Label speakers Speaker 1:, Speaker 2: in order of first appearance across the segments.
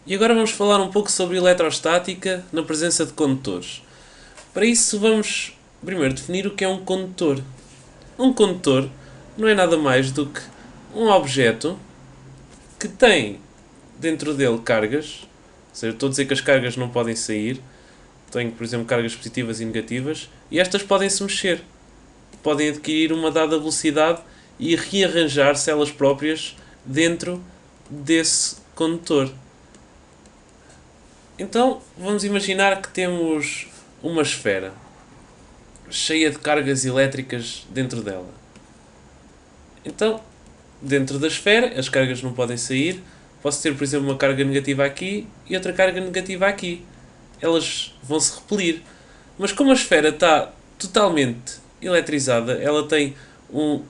Speaker 1: E agora vamos falar um pouco sobre eletrostática na presença de condutores. Para isso vamos primeiro definir o que é um condutor. Um condutor não é nada mais do que um objeto que tem dentro dele cargas, ou seja, estou a dizer que as cargas não podem sair, tenho, por exemplo, cargas positivas e negativas, e estas podem se mexer, podem adquirir uma dada velocidade e rearranjar-se elas próprias dentro desse condutor. Então, vamos imaginar que temos uma esfera cheia de cargas elétricas dentro dela. Então, dentro da esfera, as cargas não podem sair. Posso ter, por exemplo, uma carga negativa aqui e outra carga negativa aqui. Elas vão se repelir. Mas como a esfera está totalmente eletrizada, ela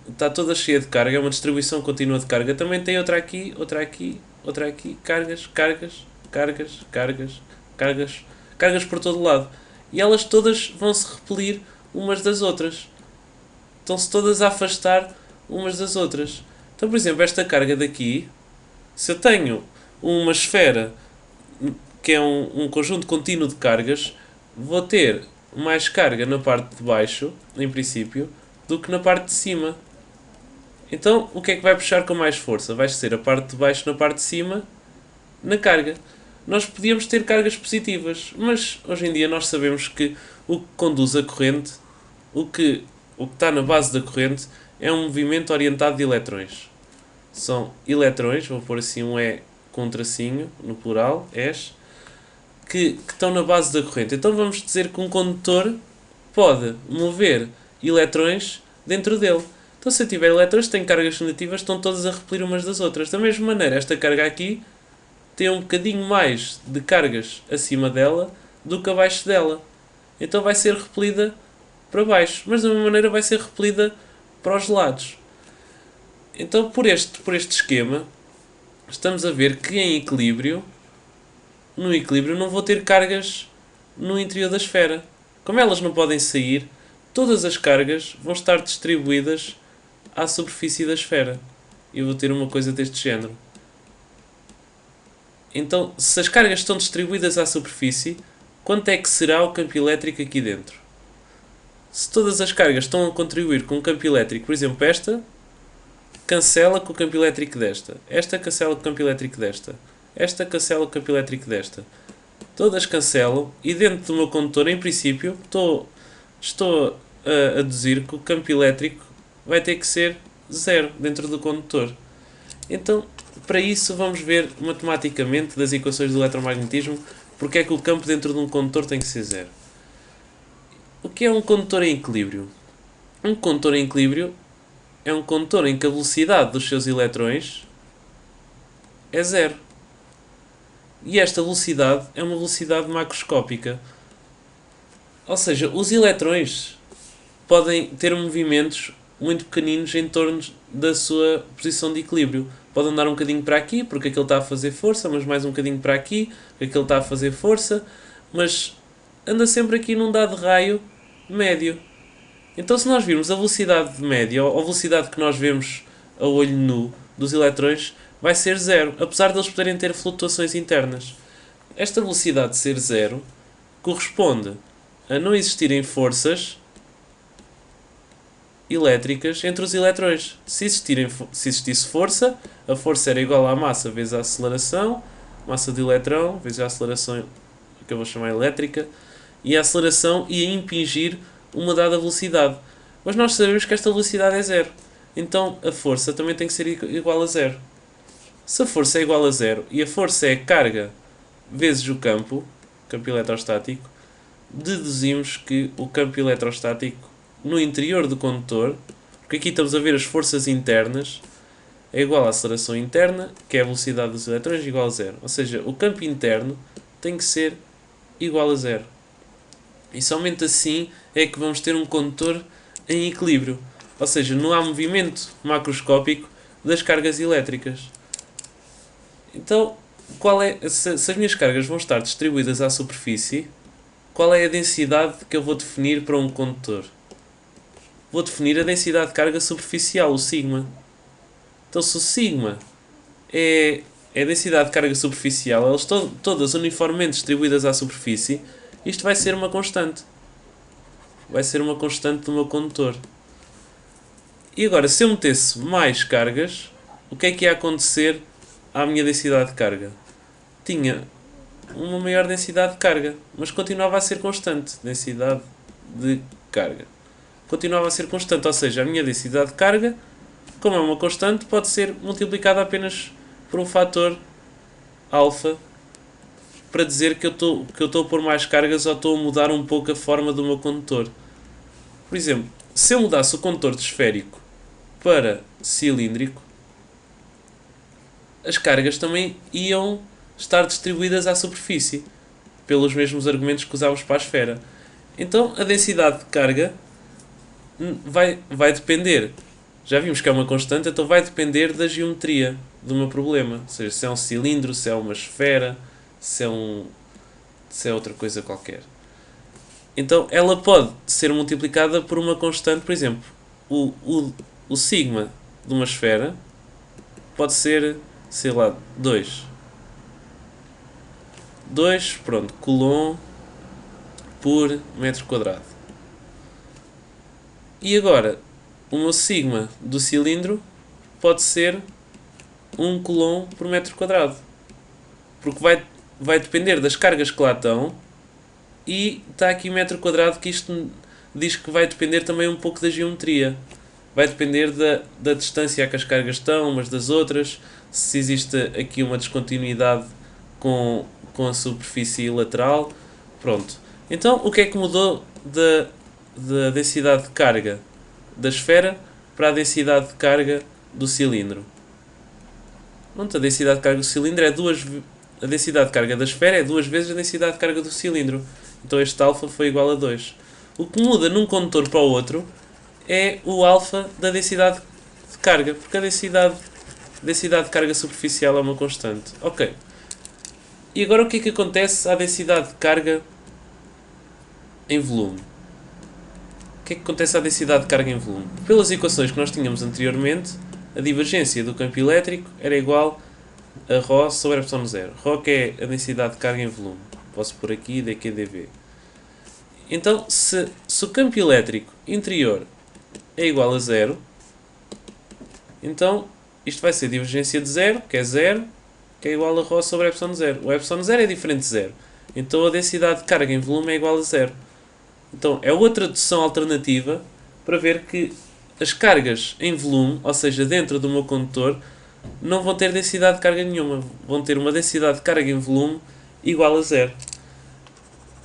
Speaker 1: está toda cheia de carga, é uma distribuição contínua de carga. Também tem outra aqui, outra aqui, outra aqui. Cargas, cargas, cargas, cargas, cargas, cargas por todo lado. E elas todas vão se repelir umas das outras. Estão-se todas a afastar umas das outras. Então, por exemplo, esta carga daqui, se eu tenho uma esfera que é um conjunto contínuo de cargas, vou ter mais carga na parte de baixo, em princípio, do que na parte de cima. Então, o que é que vai puxar com mais força? Vai ser a parte de baixo na parte de cima, na carga. Nós podíamos ter cargas positivas, mas hoje em dia nós sabemos que o que conduz a corrente, o que está na base da corrente, é um movimento orientado de eletrões. São eletrões, vou pôr assim um E com um tracinho, no plural, es, que estão na base da corrente. Então vamos dizer que um condutor pode mover eletrões dentro dele. Então se eu tiver eletrões que têm cargas negativas, estão todas a repelir umas das outras. Da mesma maneira, esta carga aqui tem um bocadinho mais de cargas acima dela do que abaixo dela. Então vai ser repelida para baixo, mas da mesma maneira vai ser repelida para os lados. Então por este esquema, estamos a ver que em equilíbrio, no equilíbrio não vou ter cargas no interior da esfera. Como elas não podem sair, todas as cargas vão estar distribuídas à superfície da esfera. E eu vou ter uma coisa deste género. Então, se as cargas estão distribuídas à superfície, quanto é que será o campo elétrico aqui dentro? Se todas as cargas estão a contribuir com um campo elétrico, por exemplo, esta cancela com o campo elétrico desta. Esta cancela com o campo elétrico desta. Esta cancela com o campo elétrico desta. Todas cancelam e dentro do meu condutor, em princípio, estou a deduzir que o campo elétrico vai ter que ser zero dentro do condutor. Então, para isso, vamos ver matematicamente das equações do eletromagnetismo porque é que o campo dentro de um condutor tem que ser zero. O que é um condutor em equilíbrio? Um condutor em equilíbrio é um condutor em que a velocidade dos seus eletrões é zero. E esta velocidade é uma velocidade macroscópica. Ou seja, os eletrões podem ter movimentos muito pequeninos em torno da sua posição de equilíbrio. Pode andar um bocadinho para aqui, porque aquele está a fazer força, mas mais um bocadinho para aqui, porque aquele está a fazer força, mas anda sempre aqui num dado raio médio. Então, se nós virmos a velocidade média, ou a velocidade que nós vemos a olho nu dos eletrões, vai ser zero, apesar de eles poderem ter flutuações internas. Esta velocidade de ser zero corresponde a não existirem forças elétricas entre os eletrões. Se existisse força, a força era igual à massa vezes a aceleração, massa de elétron vezes a aceleração, que eu vou chamar elétrica, e a aceleração ia impingir uma dada velocidade. Mas nós sabemos que esta velocidade é zero. Então a força também tem que ser igual a zero. Se a força é igual a zero e a força é a carga vezes o campo eletrostático, deduzimos que o campo eletrostático no interior do condutor, porque aqui estamos a ver as forças internas, é igual à aceleração interna, que é a velocidade dos eletrões, igual a zero. Ou seja, o campo interno tem que ser igual a zero. E somente assim é que vamos ter um condutor em equilíbrio. Ou seja, não há movimento macroscópico das cargas elétricas. Então, se as minhas cargas vão estar distribuídas à superfície, qual é a densidade que eu vou definir para um condutor? Vou definir a densidade de carga superficial, o sigma. Então, se o sigma é é a densidade de carga superficial, elas todas uniformemente distribuídas à superfície, isto vai ser uma constante. Vai ser uma constante do meu condutor. E agora, se eu metesse mais cargas, o que é que ia acontecer à minha densidade de carga? Tinha uma maior densidade de carga, mas continuava a ser constante. Densidade de carga. Continuava a ser constante, ou seja, a minha densidade de carga, como é uma constante, pode ser multiplicada apenas por um fator alfa para dizer que eu estou a pôr mais cargas ou estou a mudar um pouco a forma do meu condutor. Por exemplo, se eu mudasse o condutor de esférico para cilíndrico, as cargas também iam estar distribuídas à superfície, pelos mesmos argumentos que usámos para a esfera. Então a densidade de carga vai depender. Já vimos que é uma constante, então vai depender da geometria do meu problema. Ou seja, se é um cilindro, se é uma esfera, se é outra coisa qualquer. Então ela pode ser multiplicada por uma constante, por exemplo, o sigma de uma esfera pode ser, sei lá, 2. 2, pronto, coulomb por metro quadrado. E agora, o meu sigma do cilindro pode ser 1 coulomb por metro quadrado. Porque vai depender das cargas que lá estão. E está aqui metro quadrado, que isto diz que vai depender também um pouco da geometria. Vai depender da distância a que as cargas estão umas das outras. Se existe aqui uma descontinuidade com a superfície lateral. Pronto. Então, o que é que mudou da densidade de carga da esfera para a densidade de carga do cilindro? Pronto, a densidade de carga do cilindro a densidade de carga da esfera é 2 vezes a densidade de carga do cilindro. Então este alfa foi igual a 2. O que muda num condutor para o outro é o alfa da densidade de carga, porque a densidade de carga superficial é uma constante. Ok. E agora o que é que acontece à densidade de carga em volume? O que é que acontece à densidade de carga em volume? Pelas equações que nós tínhamos anteriormente, a divergência do campo elétrico era igual a ρ sobre ε0. ρ que é a densidade de carga em volume. Posso pôr aqui dq dv. Então, se o campo elétrico interior é igual a 0, então isto vai ser divergência de 0, que é igual a ρ sobre ε0. O ε0 é diferente de 0. Então a densidade de carga em volume é igual a 0. Então é outra dedução alternativa para ver que as cargas em volume, ou seja, dentro do meu condutor, não vão ter densidade de carga nenhuma. Vão ter uma densidade de carga em volume igual a 0.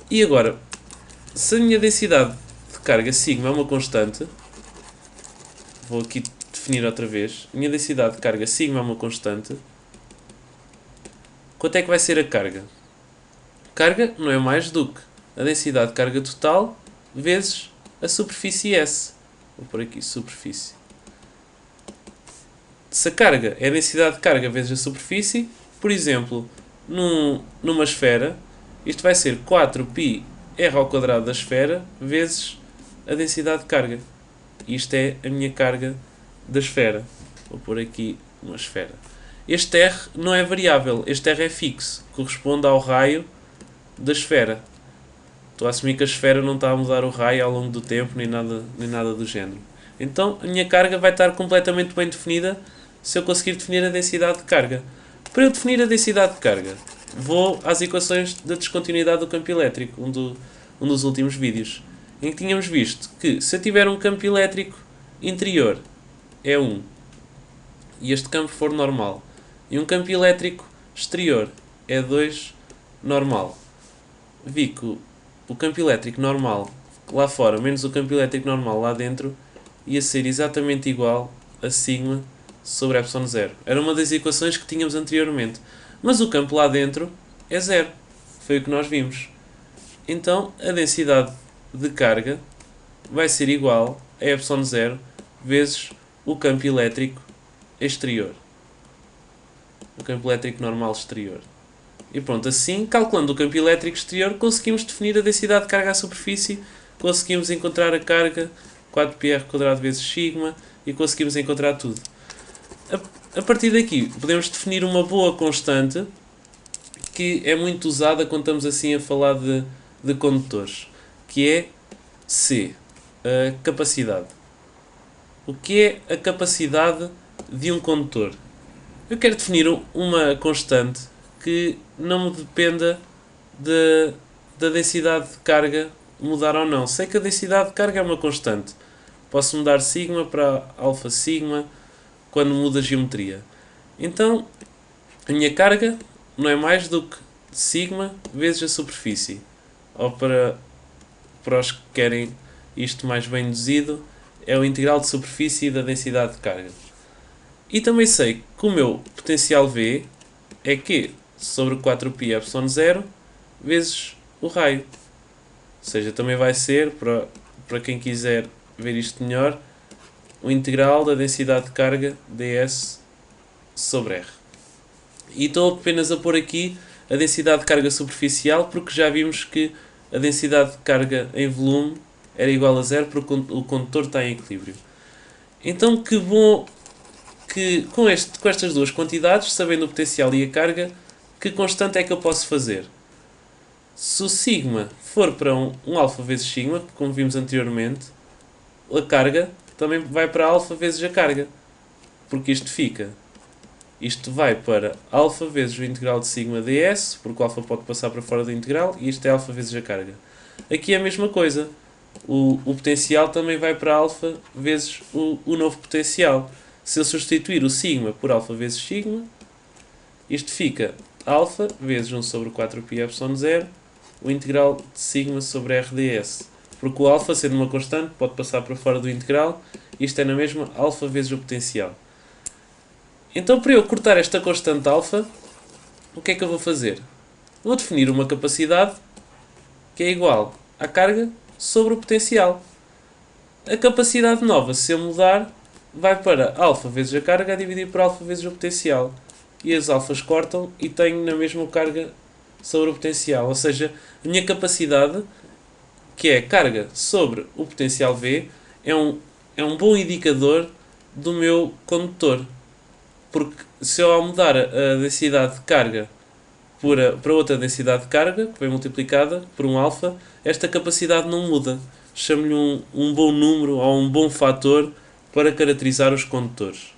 Speaker 1: E agora, se a minha densidade de carga sigma é uma constante, vou aqui definir outra vez, a minha densidade de carga sigma é uma constante, quanto é que vai ser a carga? Carga não é mais do que a densidade de carga total vezes a superfície S. Vou pôr aqui superfície. Se a carga é a densidade de carga vezes a superfície, por exemplo, numa esfera, isto vai ser 4πr ao quadrado da esfera vezes a densidade de carga. Isto é a minha carga da esfera. Vou pôr aqui uma esfera. Este R não é variável, este R é fixo, corresponde ao raio da esfera. Estou a assumir que a esfera não está a mudar o raio ao longo do tempo, nem nada do género. Então a minha carga vai estar completamente bem definida se eu conseguir definir a densidade de carga. Para eu definir a densidade de carga, vou às equações da descontinuidade do campo elétrico, um dos últimos vídeos, em que tínhamos visto que se eu tiver um campo elétrico interior é 1 e este campo for normal, e um campo elétrico exterior é 2 normal, vi que o campo elétrico normal lá fora menos o campo elétrico normal lá dentro ia ser exatamente igual a sigma sobre ε0. Era uma das equações que tínhamos anteriormente. Mas o campo lá dentro é 0. Foi o que nós vimos. Então a densidade de carga vai ser igual a ε0 vezes o campo elétrico exterior. O campo elétrico normal exterior. E pronto, assim, calculando o campo elétrico exterior, conseguimos definir a densidade de carga à superfície, conseguimos encontrar a carga 4πr² vezes sigma e conseguimos encontrar tudo. a partir daqui podemos definir uma boa constante que é muito usada quando estamos assim a falar de condutores, que é C, a capacidade. O que é a capacidade de um condutor? Eu quero definir uma constante que não me dependa da densidade de carga mudar ou não. Sei que a densidade de carga é uma constante. Posso mudar sigma para alfa sigma quando muda a geometria. Então, a minha carga não é mais do que sigma vezes a superfície. Ou para os que querem isto mais bem deduzido, é o integral de superfície da densidade de carga. E também sei que o meu potencial V é Q sobre 4πε0 vezes o raio. Ou seja, também vai ser, para quem quiser ver isto melhor, o integral da densidade de carga ds sobre R. E estou apenas a pôr aqui a densidade de carga superficial, porque já vimos que a densidade de carga em volume era igual a zero porque o condutor está em equilíbrio. Então, que bom que com estas duas quantidades, sabendo o potencial e a carga, que constante é que eu posso fazer? Se o sigma for para um alfa vezes sigma, como vimos anteriormente, a carga também vai para alfa vezes a carga. Porque isto vai para alfa vezes o integral de sigma ds, porque o alfa pode passar para fora do integral, e isto é alfa vezes a carga. Aqui é a mesma coisa. O potencial também vai para alfa vezes o novo potencial. Se eu substituir o sigma por alfa vezes sigma, isto fica alfa vezes 1 sobre 4πε0, o integral de sigma sobre rds. Porque o alfa, sendo uma constante, pode passar para fora do integral, isto é na mesma alfa vezes o potencial. Então, para eu cortar esta constante alfa, o que é que eu vou fazer? Vou definir uma capacidade que é igual à carga sobre o potencial. A capacidade nova, se eu mudar, vai para alfa vezes a carga a dividir por alfa vezes o potencial. E as alfas cortam e tenho na mesma carga sobre o potencial. Ou seja, a minha capacidade, que é carga sobre o potencial V, é um bom indicador do meu condutor. Porque se eu ao mudar a densidade de carga para outra densidade de carga, que vem multiplicada por um alfa, esta capacidade não muda. Chamo-lhe um bom número ou um bom fator para caracterizar os condutores.